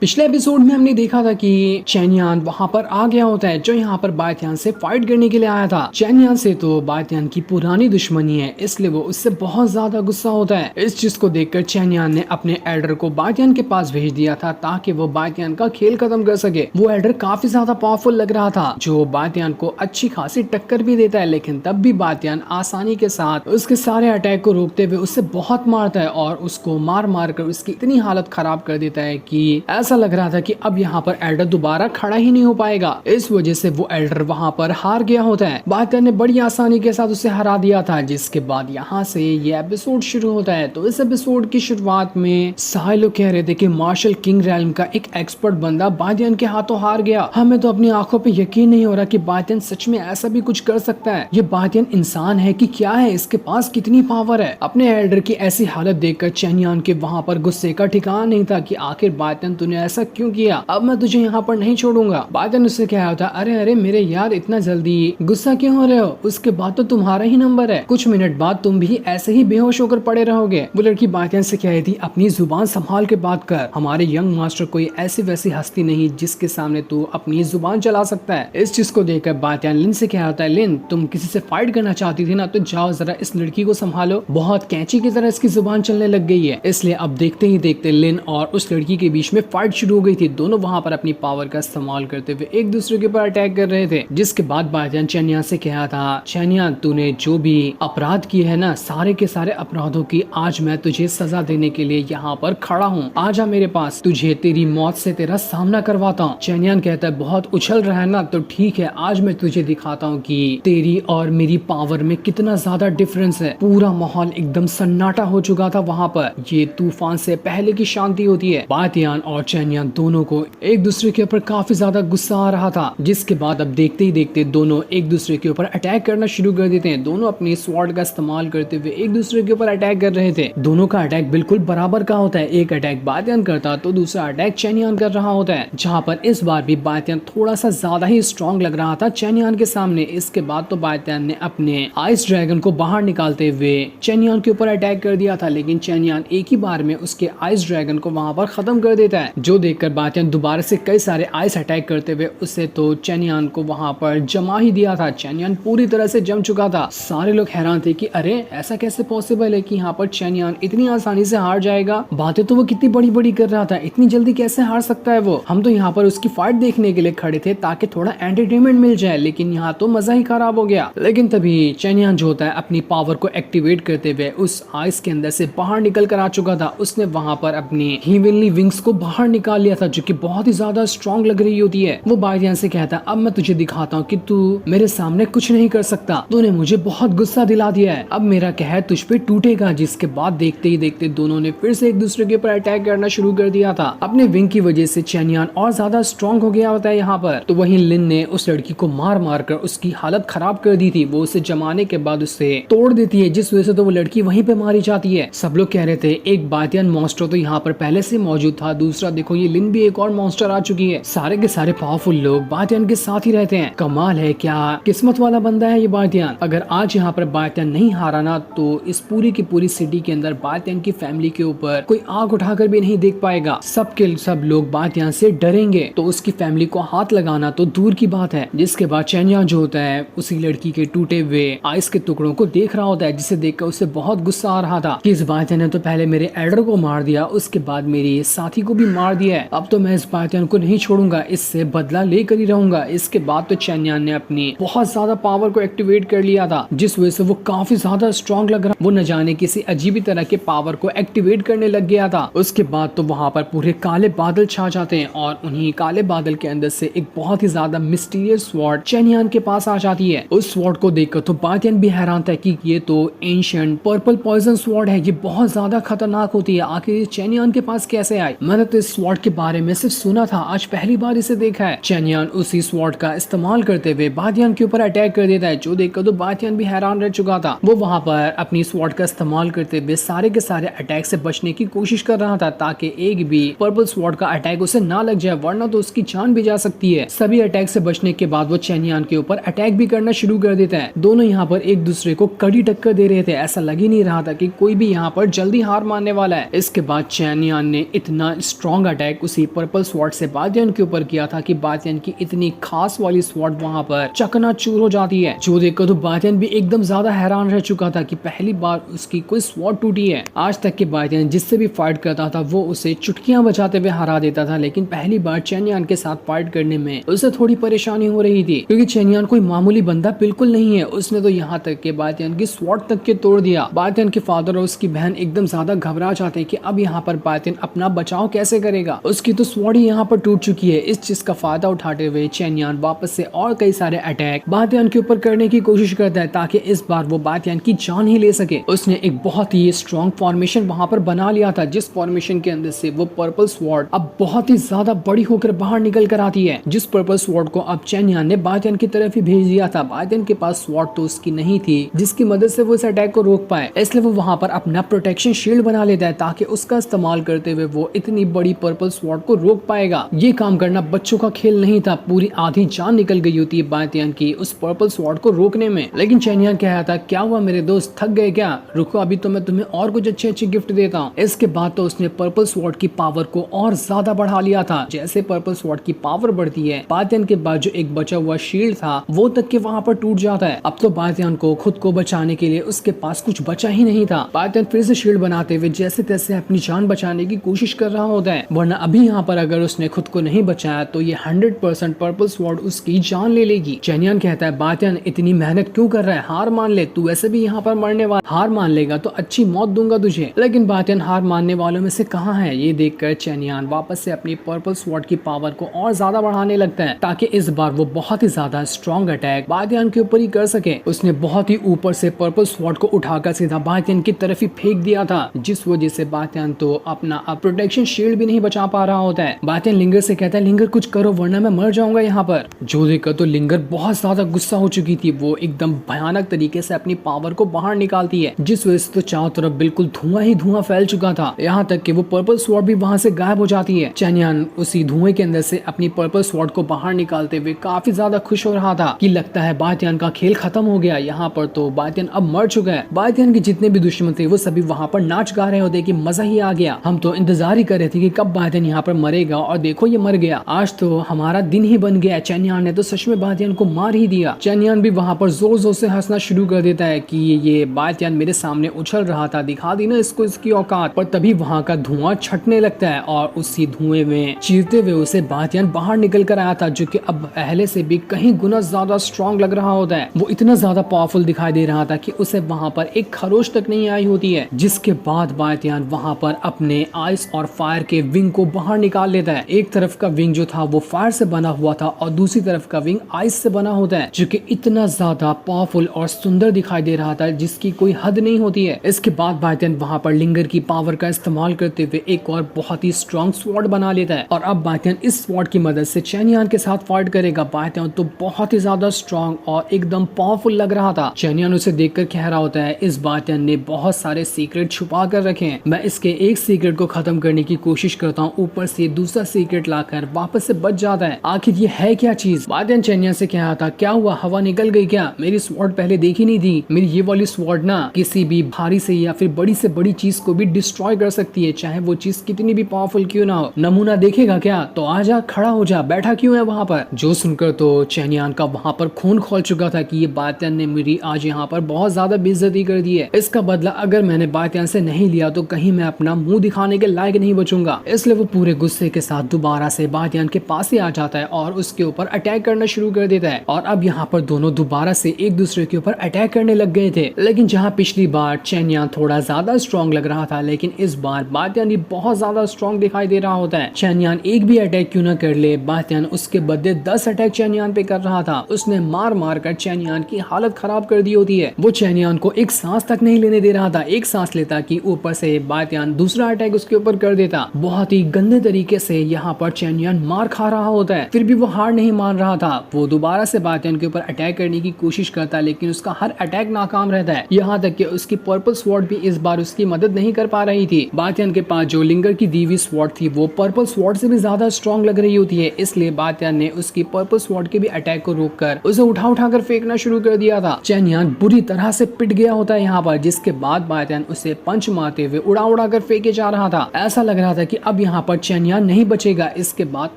पिछले एपिसोड में हमने देखा था कि चैनयान वहां पर आ गया होता है जो यहाँ पर बायतियान से फाइट करने के लिए आया था। चैनयान से तो बायतियान की पुरानी दुश्मनी है, इसलिए वो उससे बहुत ज्यादा गुस्सा होता है। इस चीज को देखकर चैनयान ने अपने एल्डर को बायतियान के पास भेज दिया था ताकि वो बायतियान का खेल खत्म कर सके। वो एल्डर काफी ज्यादा पावरफुल लग रहा था जो बायतियान को अच्छी खासी टक्कर भी देता है, लेकिन तब भी बायतियान आसानी के साथ उसके सारे अटैक को रोकते हुए उससे बहुत मारता है और उसको मार मार कर उसकी इतनी हालत खराब कर देता है कि ऐसा लग रहा था कि अब यहाँ पर एल्डर दोबारा खड़ा ही नहीं हो पाएगा। इस वजह से वो एल्डर वहाँ पर हार गया होता है। बायतियान ने बड़ी आसानी के साथ उसे हरा दिया था, जिसके बाद यहाँ से ये एपिसोड शुरू होता है। तो इस एपिसोड की शुरुआत में सारे लोग कह रहे थे कि मार्शल किंग रैल्म का एक एक्सपर्ट बंदा बायतियान के हाथों हार गया। हमें तो अपनी आंखों पे यकीन नहीं हो रहा कि बायतियान सच में ऐसा भी कुछ कर सकता है। ये बायतियान इंसान है कि क्या है, इसके पास कितनी पावर है। अपने एल्डर की ऐसी हालत देखकर चैनयान के वहाँ पर गुस्से का ठिकाना नहीं था कि आखिर बायतियान तूने ऐसा क्यों किया, अब मैं तुझे यहाँ पर नहीं छोड़ूंगा। बायतियान उससे कहा था, अरे अरे मेरे यार इतना जल्दी गुस्सा क्यों हो रहे हो, उसके बाद तो तुम्हारा ही नंबर है, कुछ मिनट बाद तुम भी ऐसे ही बेहोश होकर पड़े रहोगे। वो लड़की बायतियान से कह रही थी, अपनी जुबान संभाल के बात कर, हमारे यंग मास्टर कोई ऐसी वैसी हस्ती नहीं जिसके सामने तू अपनी जुबान चला सकता है। इस चीज को देखकर बायतियान लिन से कह रहा है, लिन तुम किसी से फाइट करना चाहती थी ना, तो जाओ जरा इस लड़की को संभालो, बहुत कैंची की तरह इसकी जुबान चलने लग गई है। इसलिए अब देखते ही देखते लिन और उस लड़की के बीच में फाइट शुरू हो गई थी। दोनों वहां पर अपनी पावर का इस्तेमाल करते हुए एक दूसरे के ऊपर अटैक कर रहे थे, जिसके बाद बायतियान चैनयान से कहा था, चैनयान तूने जो भी अपराध किए है ना, सारे के सारे अपराधों की आज मैं तुझे सजा देने के लिए यहाँ पर खड़ा हूँ, आजा मेरे पास, तुझे तेरी मौत से तेरा सामना करवाता हूँ। चैनयान कहता है, बहुत उछल रहा है ना, तो ठीक है, आज मैं तुझे दिखाता हूँ कि तेरी और मेरी पावर में कितना ज्यादा डिफरेंस है। पूरा माहौल एकदम सन्नाटा हो चुका था वहाँ पर, ये तूफान से पहले की शांति होती है। बायतियान और चैनयान दोनों को एक दूसरे के ऊपर काफी ज्यादा गुस्सा आ रहा था, जिसके बाद अब देखते ही देखते दोनों एक दूसरे के ऊपर अटैक करना शुरू कर देते हैं। दोनों अपनी स्वॉर्ड का इस्तेमाल करते हुए एक दूसरे के ऊपर अटैक कर रहे थे। दोनों का अटैक बिल्कुल बराबर का होता है, एक अटैक बायतियान करता तो दूसरा अटैक चैनयान कर रहा होता है, जहाँ पर इस बार भी बायतियान थोड़ा सा ज्यादा ही स्ट्रॉन्ग लग रहा था चैनयान के सामने। इसके बाद तो बायतियान ने अपने आइस ड्रैगन को बाहर निकालते हुए चैनयान के ऊपर अटैक कर दिया था, लेकिन चैनयान एक ही बार में उसके आइस ड्रैगन को वहां पर खत्म कर देता है, जो देखकर बायतियान दोबारा से कई सारे आइस अटैक करते हुए उसे तो चैनयान को वहां पर जमा ही दिया था। चैनयान पूरी तरह से जम चुका था। सारे लोग हैरान थे कि अरे ऐसा कैसे पॉसिबल है कि यहाँ पर चैनयान इतनी आसानी से हार जाएगा, बातें तो वो कितनी बड़ी बड़ी कर रहा था, इतनी जल्दी कैसे हार सकता है वो। हम तो यहाँ पर उसकी फाइट देखने के लिए खड़े थे ताकि थोड़ा एंटरटेनमेंट मिल जाए, लेकिन यहाँ तो मजा ही खराब हो गया। लेकिन तभी चैनयान जो होता है अपनी पावर को एक्टिवेट करते हुए उस आइस के अंदर से बाहर निकल कर आ चुका था। उसने वहां पर अपनी हेवनली विंग्स को बाहर निकाल लिया था, जो कि बहुत ही ज्यादा स्ट्रॉन्ग लग रही होती है। वो बायतियान से कहता है, अब मैं तुझे दिखाता हूँ कि तू मेरे सामने कुछ नहीं कर सकता, तूने मुझे बहुत गुस्सा दिला दिया है, अब मेरा कहर तुझ पे टूटेगा। जिसके बाद देखते ही देखते दोनों ने फिर से एक दूसरे के ऊपर अटैक करना शुरू कर दिया था। अपने विंग की वजह से चैनयान और ज्यादा स्ट्रॉन्ग हो गया होता है यहाँ पर। तो वहीं लिन ने उस लड़की को मार मार कर उसकी हालत खराब कर दी थी। वो उसे जमाने के बाद उसे तोड़ देती है, जिस वजह से तो वो लड़की वहीं पे मारी जाती है। सब लोग कह रहे थे एक बायतियान मॉन्स्टर तो यहाँ पर पहले से मौजूद था, दूसरा देखो ये लिन भी एक और मॉन्स्टर आ चुकी है। सारे के सारे पावरफुल लोग बायतियान के साथ ही रहते हैं। कमाल है, क्या किस्मत वाला बंदा है ये बायतियान। अगर आज यहाँ पर बायतियान नहीं हारा ना, तो इस पूरी की पूरी सिटी के अंदर बायतियान की फैमिली के ऊपर कोई आग उठाकर भी नहीं देख पाएगा। सब के सब लोग बायतियान से डरेंगे, तो उसकी फैमिली को हाथ लगाना तो दूर की बात है। जिसके बाद चैनयान जो होता है उसी लड़की के टूटे हुए आइस के टुकड़ों को देख रहा होता है, जिसे देखकर उसे बहुत गुस्सा आ रहा था कि इस बायतियान ने तो पहले मेरे एल्डर को मार दिया, उसके बाद मेरे साथी को भी मार दिया है, अब तो मैं इस बायतियान को नहीं छोड़ूंगा, इससे बदला लेकर ही रहूंगा। इसके बाद तो चैनयान ने अपनी बहुत ज्यादा पावर को एक्टिवेट कर लिया था, जिस वजह से वो काफी ज्यादा स्ट्रॉन्ग लग रहा। वो न जाने किसी अजीब तरह के पावर को एक्टिवेट करने लग गया था। उसके बाद तो वहां पर पूरे काले बादल छा जाते हैं और उन्हीं काले बादल के अंदर से एक बहुत ही ज्यादा मिस्टीरियस स्वॉर्ड चैनयान के पास आ जाती है। उस स्वॉर्ड को देखकर तो बायतियान भी हैरान था कि ये तो एंशिएंट पर्पल पॉइजन स्वॉर्ड है, ये बहुत ज्यादा खतरनाक होती है, आखिर चैनयान के पास कैसे आई। मैंने तो इस स्वॉर्ड के बारे में सिर्फ सुना था, आज पहली बार इसे देखा है। चैनयान उसी स्वॉर्ड का इस्तेमाल करते हुए बायतियान के ऊपर अटैक कर देता है, जो देखकर तो बायतियान भी हैरान रह चुका था। वो वहां पर अपनी स्वॉर्ड का इस्तेमाल करते हुए सारे के सारे अटैक से बचने की कोशिश कर रहा था, ताकि एक भी पर्पल स्वॉर्ड का अटैक उसे ना लग जाए, वरना तो उसकी जान भी जा सकती है। सभी अटैक से बचने के बाद वो चैनयान के ऊपर अटैक भी करना शुरू कर देता है। दोनों यहाँ पर एक दूसरे को कड़ी टक्कर दे रहे थे, ऐसा लग ही नहीं रहा था कि कोई भी यहाँ पर जल्दी हार मानने वाला है। इसके बाद चैनयान ने इतना स्ट्रॉन्ग स्ट्रॉन्ग अटैक उसी पर्पल स्वॉर्ड से बातियान के ऊपर किया था कि बातियान की इतनी खास वाली स्वॉर्ड वहां पर चकनाचूर हो जाती है, जो देखकर तो बातियान भी एकदम ज्यादा हैरान रह चुका था कि पहली बार उसकी कोई स्वॉर्ड टूटी है। आज तक के बातियान जिससे भी फाइट करता था वो उसे चुटकियां बजाते हुए हरा देता था, लेकिन पहली बार चेन यान के साथ फाइट करने में उसे थोड़ी परेशानी हो रही थी, क्योंकि चेन यान कोई मामूली बंदा बिल्कुल नहीं है। उसने तो यहाँ तक के बातियान की स्वॉर्ड तक के तोड़ दिया। बातियान के फादर और उसकी बहन एकदम ज्यादा घबरा जाते हैं कि अब यहाँ पर बातियान अपना बचाव कैसे करेगा, उसकी तो स्वॉर्ड ही यहाँ पर टूट चुकी है। इस चीज का फायदा उठाते हुए चेन यान वापस से और कई सारे अटैक बातियान के ऊपर करने की कोशिश करता है ताकि इस बार वो बातियान की जान ही ले सके। उसने एक बहुत ही स्ट्रॉन्ग फॉर्मेशन वहां पर बना लिया था, जिस फॉर्मेशन के अंदर से वो पर्पल स्वॉर्ड अब बहुत ही ज्यादा बड़ी होकर बाहर निकल कर आती है। जिस पर्पल स्वॉर्ड को अब चेन यान ने बातियान की तरफ ही भेज दिया था। बातियान के पास स्वॉर्ड तो उसकी नहीं थी जिसकी मदद से वो इस अटैक को रोक पाए, इसलिए वो वहां पर अपना प्रोटेक्शन शील्ड बना लेता है ताकि उसका इस्तेमाल करते हुए वो इतनी बड़ी पर्पल स्वॉर्ड को रोक पाएगा। ये काम करना बच्चों का खेल नहीं था, पूरी आधी जान निकल गई होती है बातियान की उस पर्पल स्वॉर्ड को रोकने में। लेकिन चेन यान कह रहा था, क्या हुआ मेरे दोस्त, थक गए क्या? रुको, अभी तो मैं तुम्हें और कुछ अच्छे अच्छे गिफ्ट देता हूँ। इसके बाद तो उसने पर्पल स्वॉर्ड की पावर को और ज्यादा बढ़ा लिया था। जैसे पर्पल स्वॉर्ड की पावर बढ़ती है, बातियान के बाद जो एक बचा हुआ शील्ड था वो तक के वहाँ पर टूट जाता है। अब तो बातियान को खुद को बचाने के लिए उसके पास कुछ बचा ही नहीं था। बातियान फिर से शील्ड बनाते हुए जैसे तैसे अपनी जान बचाने की कोशिश कर रहा होता है, वरना अभी यहाँ पर अगर उसने खुद को नहीं बचाया तो ये 100% पर्पल स्वॉर्ड उसकी जान ले लेगी। चेन यान कहता है, बातियान इतनी मेहनत क्यों कर रहा है, हार मान ले, तू वैसे भी यहाँ पर मरने वाला, हार मान लेगा तो अच्छी मौत दूंगा तुझे। लेकिन बातियान हार मानने वालों में से कहाँ है। ये देखकर चेन यान वापस से अपनी पर्पल स्वॉर्ड की पावर को और ज्यादा बढ़ाने लगता है ताकि इस बार वो बहुत ही ज्यादा स्ट्रॉन्ग अटैक बातियान के ऊपर ही कर सके। उसने बहुत ही ऊपर से पर्पल स्वॉर्ड को उठाकर सीधा बातियान की तरफ ही फेंक दिया था, जिस वजह से बातियान तो अपना प्रोटेक्शन शील्ड भी नहीं बचा पा रहा होता है। बातियान लिंगर से कहता है, लिंगर कुछ करो वरना मैं मर जाऊंगा यहाँ पर। जो देखकर तो लिंगर बहुत ज्यादा गुस्सा हो चुकी थी, वो एकदम भयानक तरीके से अपनी पावर को बाहर निकालती है, जिस वजह से तो चारों तरफ बिल्कुल धुआं ही धुआं फैल चुका था। यहाँ तक कि वो पर्पल स्वॉर्ड भी वहां से गायब हो जाती है। चेन यान उसी धुएं के अंदर से अपनी पर्पल स्वॉर्ड को बाहर निकालते हुए काफी ज्यादा खुश हो रहा था कि लगता है बातियान का खेल खत्म हो गया। यहाँ पर तो बातियान अब मर चुका है। बातियान के जितने भी दुश्मन थे वो सभी वहाँ पर नाच गा रहे होते कि मजा ही आ गया, हम तो इंतजार ही कर रहे थे कि कब बातियान यहाँ पर मरेगा, और देखो ये मर गया, आज तो हमारा दिन ही बन गया। चेन यान ने तो सच में बातियान को मार ही दिया। चेन यान भी वहाँ पर जोर जोर से हंसना शुरू कर देता है कि ये बातियान मेरे सामने उछल रहा था, दिखा दी ना इसको इसकी औकात। पर तभी वहाँ का धुआं छटने लगता है और उसी धुएं में चीरते हुए उसे बातियान बाहर निकल कर आया था, जो कि अब पहले से भी कहीं गुना ज्यादा स्ट्रॉन्ग लग रहा होता है। वो इतना ज्यादा पावरफुल दिखाई दे रहा था कि उसे वहाँ पर एक खरोच तक नहीं आई होती है। जिसके बाद बातियान वहाँ पर अपने आइस और फायर के विंग को बाहर निकाल लेता है। एक तरफ का विंग जो था वो फायर से बना हुआ था और दूसरी तरफ का विंग आइस से बना होता है, जो कि इतना ज्यादा पावरफुल और सुंदर दिखाई दे रहा था जिसकी कोई हद नहीं होती है। इसके बाद बातियान वहाँ पर लिंगर की पावर का इस्तेमाल करते हुए एक और बहुत ही स्ट्रॉन्ग स्वॉर्ड बना लेता है, और अब बातियान इस स्वॉर्ड की मदद से चेन यान के साथ फाइट करेगा। बातियान तो बहुत ही ज्यादा स्ट्रॉन्ग और एकदम पावरफुल लग रहा था। चेन यान उसे देखकर कह रहा होता है, इस बातियान ने बहुत सारे सीक्रेट छुपा कर रखे हैं, मैं इसके एक सीक्रेट को खत्म करने की कोशिश करता हूँ, ऊपर से दूसरा सीक्रेट लाकर वापस से बच जाता है। आखिर ये है क्या चीज? बातियान चेन यान से कह रहा था, क्या हुआ, हवा निकल गई क्या? मेरी स्वॉर्ड पहले देखी नहीं थी, मेरी ये वाली स्वॉर्ड ना किसी भी भारी से या फिर बड़ी से बड़ी चीज को भी डिस्ट्रॉय कर सकती है, चाहे वो चीज कितनी भी पावरफुल क्यों ना हो। नमूना देखेगा क्या? तो आजा, खड़ा हो जा, बैठा क्यों है वहाँ पर? जो सुनकर तो चेन यान का वहाँ पर खून खोल चुका था कि ये बातियान ने मेरी आज यहाँ पर बहुत ज्यादा बेइज्जती कर दी है, इसका बदला अगर मैंने बातियान से नहीं लिया तो कहीं मैं अपना मुंह दिखाने के लायक नहीं बचूंगा। इसलिए वो पूरे गुस्से के साथ दोबारा से बातियान के पास ही आ जाता है और उसके ऊपर अटैक करना शुरू कर देता है। और अब यहाँ पर दोनों दोबारा से एक दूसरे के ऊपर अटैक करने लग गए थे। लेकिन जहाँ पिछली बार चेन यान थोड़ा ज्यादा स्ट्रॉन्ग लग रहा था, लेकिन इस बार बातियान ही बहुत ज्यादा स्ट्रॉन्ग दिखाई दे रहा होता है। चेन यान एक भी अटैक क्यों ना कर ले, बातियान उसके बदले 10 अटैक चेन यान पे कर रहा था। उसने मार मार कर चेन यान की हालत खराब कर दी होती है। वो चेन यान को एक सांस तक नहीं लेने दे रहा था, एक सांस लेता कि ऊपर से बातियान दूसरा अटैक उसके ऊपर कर देता। बहुत ही गंदे तरीके से यहाँ पर चेन यान मार खा रहा होता है, फिर भी वो हार नहीं मान रहा था। वो दोबारा से बातियान के ऊपर अटैक करने की कोशिश करता, लेकिन उसका हर अटैक नाकाम रहता है। यहाँ तक कि उसकी पर्पल स्वॉर्ड भी इस बार उसकी मदद नहीं कर पा रही थी। बातियान के पास जो लिंगर की दी हुई स्वॉर्ड थी वो पर्पल स्वॉर्ड से भी ज्यादा स्ट्रॉन्ग लग रही होती है, इसलिए बातियान ने उसकी पर्पल स्वॉर्ड के भी अटैक को रोककर उसे उठा कर फेंकना शुरू कर दिया था। चेन यान बुरी तरह से पिट गया होता है यहाँ पर, जिसके बाद बातियान उसे पंच मारते हुए उड़ा कर फेंके जा रहा था। ऐसा लग रहा था कि अब अब यहाँ पर चेन्यान नहीं बचेगा। इसके बाद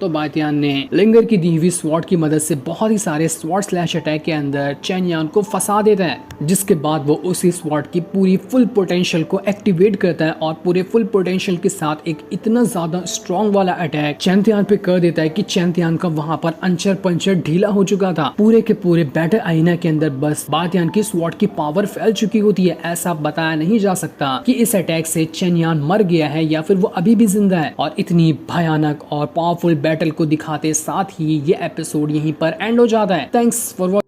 तो बायतियान ने लिंगर की दी हुई स्वॉर्ड की मदद से बहुत ही सारे स्वॉर्ड स्लैश अटैक के अंदर चेन्यान को फंसा देता है, जिसके बाद वो उसी स्वॉर्ड की पूरी फुल पोटेंशियल को एक्टिवेट करता है और पूरे फुल पोटेंशियल के साथ एक इतना ज्यादा स्ट्रॉन्ग वाला अटैक चैंतियान पे कर देता है कि चैंतियान का वहां पर अंचर पंचर ढीला हो चुका था। पूरे के पूरे बैटल आईना के अंदर बस बायतियान की स्वॉर्ड की पावर फैल चुकी होती है। ऐसा बताया नहीं जा सकता कि इस अटैक से चेन्यान मर गया है या फिर वो अभी भी जिंदा है। और इतनी भयानक और पावरफुल बैटल को दिखाते साथ ही ये एपिसोड यहीं पर एंड हो जाता है। Thanks for